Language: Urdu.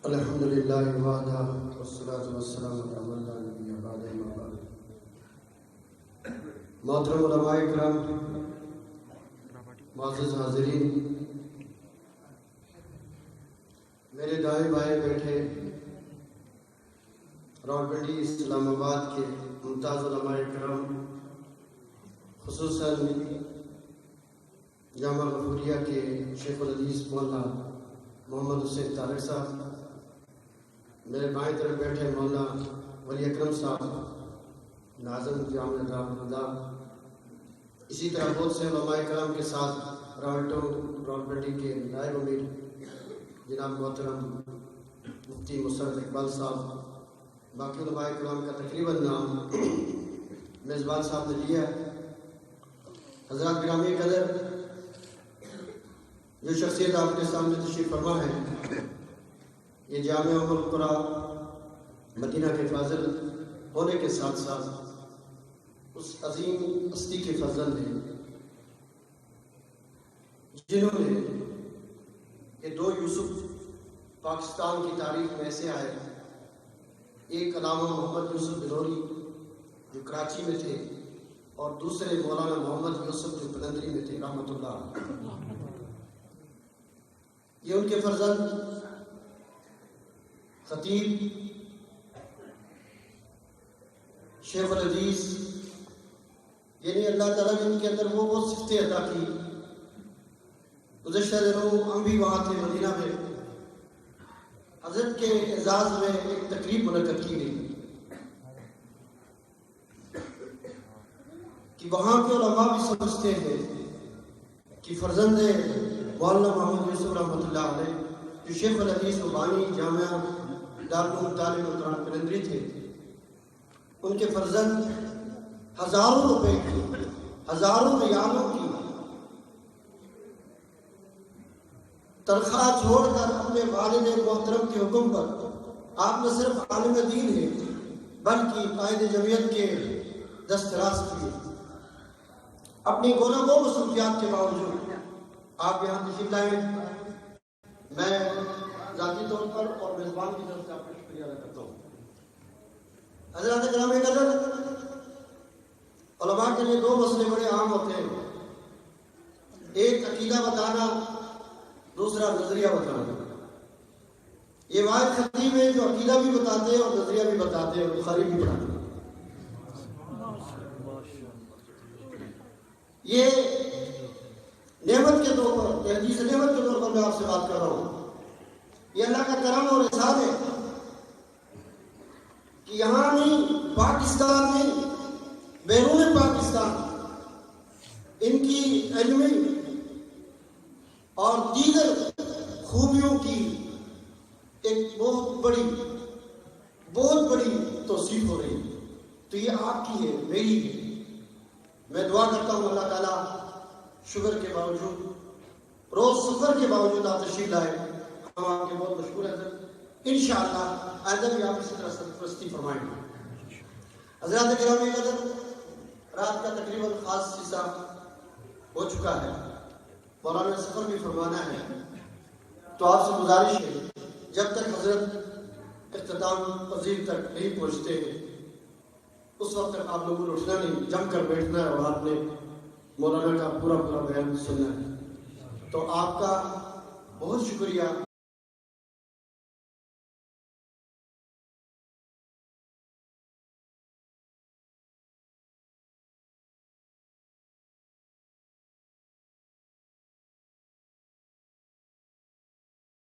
الحمدللہ وحدہ والصلاة والسلام علی من لا نبی بعدہ اما بعد۔ محترم علماء کرام، معزز حاضرین، میرے دائیں بائیں بیٹھے راولپنڈی اسلام آباد کے ممتاز علماء کرام، خصوصاً جامعہ غفوریہ کے شیخ الحدیث مولانا محمد حسین طارق صاحب، میرے بائیں طرف بیٹھے مولانا ولی اکرم صاحب ناظم جامعہ دارالہدیٰ، اسی طرح بہت سے علماء کرام کے ساتھ راولپنڈی کے نائب امیر جناب محترم مفتی مسرت اقبال صاحب، باقی علماء کرام کا تقریباً نام میزبان صاحب نے لیا ہے۔ حضرات گرامی قدر، جو شخصیت آپ کے سامنے تشریف فرما ہے، یہ جامعہ ام القری مدینہ کے فاضل ہونے کے ساتھ ساتھ اس عظیم ہستی کے فرزند ہیں جنہوں نے یہ دو یوسف پاکستان کی تاریخ میں ایسے آئے، ایک علامہ محمد یوسف بلوری جو کراچی میں تھے اور دوسرے مولانا محمد یوسف جو پلندری میں تھے رحمۃ اللہ۔ یہ ان کے فرزند خطیب شیخ الحدیث، یعنی اللہ تعالیٰ نے ان کے اندر وہ صفتیں عطا کی۔ گزشتہ دنوں ہم بھی وہاں تھے مدینہ میں، حضرت کے اعزاز میں ایک تقریب منعقد کی گئی کہ وہاں کے علماء بھی سمجھتے ہیں کہ فرزند مولانا محمد یوسف رحمۃ اللہ علیہ جو شیخ الحدیث و بانی جامعہ دارالعلوم پلندری تھے، ان کے فرزند ہزاروں روپے کی، ہزاروں ریالوں کی تنخواہ چھوڑ کر اپنے والد محترم کے حکم پر آپ نہ صرف عالم دین ہیں بلکہ قائد جمعیت کے دستراز کیے۔ اپنی گونا گو مصروفیات کے باوجود آپ یہاں تشریف لائے، میں ذاتی طور پر اور میزبان کی طرف سے آپ کا شکریہ ادا کرتا ہوں۔ حضرات گرامی قدر، علماء کے لیے دو مسئلے بڑے عام ہوتے ہیں، ایک عقیدہ بتانا، دوسرا نظریہ بتانا۔ یہ واحد خطیب ہے جو عقیدہ بھی بتاتے ہیں اور نظریہ بھی بتاتے ہیں اور بخاری بھی پڑھاتے ہیں۔ یہ نعمت کے طور پر، تحدیث نعمت کے طور پر میں آپ سے بات کر رہا ہوں۔ یہ اللہ کا کرم اور احسان ہے کہ یہاں نہیں، پاکستان نہیں، بیرون پاکستان ان کی علمی اور دیگر خوبیوں کی ایک بہت بڑی توصیف ہو رہی ہے۔ تو یہ آپ کی ہے، میری ہے۔ میں دعا کرتا ہوں اللہ تعالیٰ شکر کے باوجود، روز سفر کے باوجود آپ تشریف لائے، ہم آپ کے بہت مشکور ہیں انشاءاللہ آئندہ بھی آپ اسی طرح سرپرستی فرمائیں گے۔ حضرات گرامی قدر، رات کا تقریباً خاص حصہ ہو چکا ہے، مولانا سفر بھی فرمانا ہے، تو آپ سے گزارش ہے جب تک حضرت اختتام پذیر تک نہیں پہنچتے اس وقت تک آپ لوگوں نے اٹھنا نہیں، جم کر بیٹھنا ہے اور آپ نے مولانا کا پورا بیان سننا ہے۔ تو آپ کا بہت شکریہ